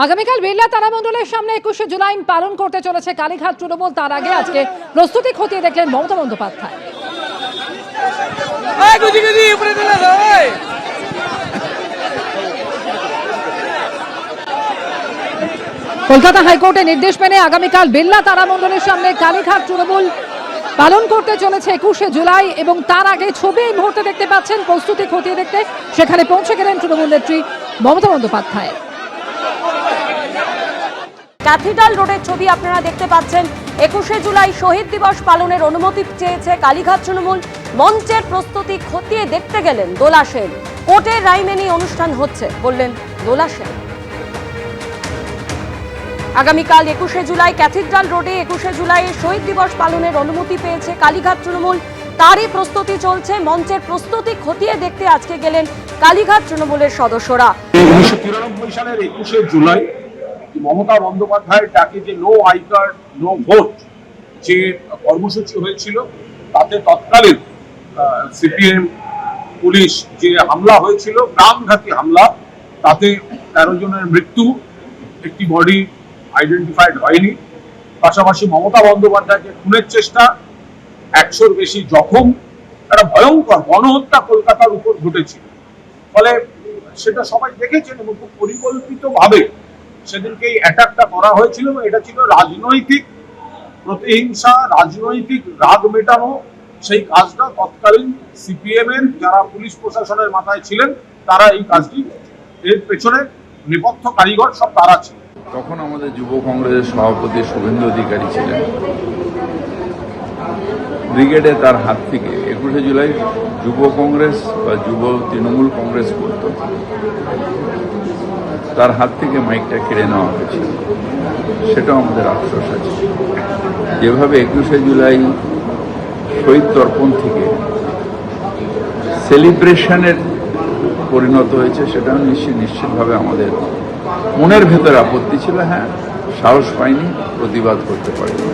আগামীকাল বিড়লা তারামণ্ডলের সামনে 21শে জুলাই পালন করতে চলেছে কালীঘাট তৃণমূল। তার আগে আজকে প্রস্তুতি খতিয়ে দেখলেন মমতা বন্দ্যোপাধ্যায়। কলকাতা হাইকোর্টের নির্দেশ মেনে আগামীকাল বিড়লা তারামণ্ডলের সামনে কালীঘাট তৃণমূল পালন করতে চলেছে 21শে জুলাই, এবং তার আগে ছবি এই মুহূর্তে দেখতে পাচ্ছেন। প্রস্তুতি খতিয়ে দেখতে সেখানে পৌঁছে গেলেন তৃণমূল নেত্রী মমতা বন্দ্যোপাধ্যায়। ক্যাথিড্রাল রোডের ছবি আপনারা দেখতে পাচ্ছেন। 21শে জুলাই শহীদ দিবস পালনের অনুমতি চেয়েছে কালীঘাট তৃণমূল। মঞ্চের প্রস্তুতি খতিয়ে দেখতে গেলেন দোলা সেন। কোর্টের রায় মেনে অনুষ্ঠান হচ্ছে বললেন দোলা সেন। আগামীকাল 21শে জুলাই ক্যাথিড্রাল রোডে 21শে জুলাই শহীদ দিবস পালনের অনুমতি পেয়েছে কালীঘাট তৃণমূল। তারই প্রস্তুতি চলছে। মঞ্চের প্রস্তুতি খতিয়ে দেখতে আজকে গেলেন কালীঘাট তৃণমূলের সদস্যরা। 1993 সালের 21শে জুলাই মমতা বন্দ্যোপাধ্যায়ের ডাকে যে no I card no vote যে কর্মসূচি হয়েছিল, তাতে তৎকালীন সিপিএম পুলিশ যে হামলা হয়েছিল, প্রাণঘাতী হামলা, তাতে 13 জনের মৃত্যু, একটি বডি আইডেন্টিফাইড হয়নি। পাশাপাশি মমতা বন্দ্যোপাধ্যায়কে খুনের চেষ্টা, 100-র বেশি জখম, একটা ভয়ঙ্কর গণহত্যা কলকাতার উপর ঘটেছিল। ফলে সেটা সবাই দেখেছেন এবং খুব পরিকল্পিতভাবে সেদিনকে এই অ্যাটাকটা করা হয়েছিল। এটা ছিল রাজনৈতিক প্রতিহিংসা, রাজনৈতিক রাগ মেটানো। সেই কাজটা তৎকালীন সিপিএম এর যারা পুলিশ প্রশাসনের মাথায় ছিলেন, তারা এই কাজটি, এর পেছনে নেপথ্য কারিগর সব তারা ছিল। তখন আমাদের যুব কংগ্রেসের সভাপতি শুভেন্দু অধিকারী ছিলেন। ব্রিগেডে তার হাত থেকে 21শে জুলাই যুব কংগ্রেস বা যুব তৃণমূল কংগ্রেস করত, তার হাত থেকে মাইকটা কেড়ে নেওয়া হয়েছিল। সেটাও আমাদের আফসোস আছে। যেভাবে 21শে জুলাই শহীদ তর্পণ থেকে সেলিব্রেশনের পরিণত হয়েছে, সেটাও নিশ্চিতভাবে আমাদের মনের ভেতরে আপত্তি ছিল। হ্যাঁ, সাহস পাইনি, প্রতিবাদ করতে পারিনি।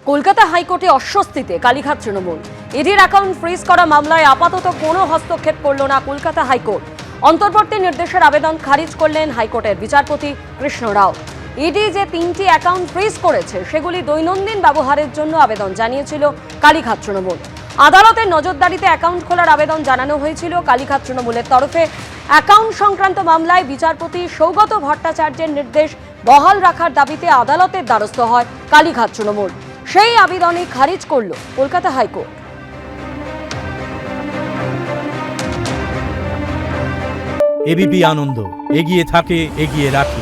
কলকাতা হাইকোর্টে অস্বস্তিতে কালীঘাট তৃণমূল। ইডির অ্যাকাউন্ট ফ্রিজ করা মামলায় আপাতত কোনো হস্তক্ষেপ করল না কলকাতা হাইকোর্ট। অন্তর্বর্তী নির্দেশের আবেদন খারিজ করলেন হাইকোর্টের বিচারপতি কৃষ্ণ রাও। ইডি যে 3টি অ্যাকাউন্ট ফ্রিজ করেছে সেগুলি দৈনন্দিন ব্যবহারের জন্য আবেদন জানিয়েছিল কালীঘাট তৃণমূল। আদালতের নজরদারিতে অ্যাকাউন্ট খোলার আবেদন জানানো হয়েছিল কালীঘাট তৃণমূলের তরফে। অ্যাকাউন্ট সংক্রান্ত মামলায় বিচারপতি সৌগত ভট্টাচার্যের নির্দেশ বহাল রাখার দাবিতে আদালতের দ্বারস্থ হয় কালীঘাট তৃণমূল। সেই আবেদনই খারিজ করল কলকাতা হাইকোর্ট। এবিপি আনন্দ, এগিয়ে থাকে, এগিয়ে রাখে।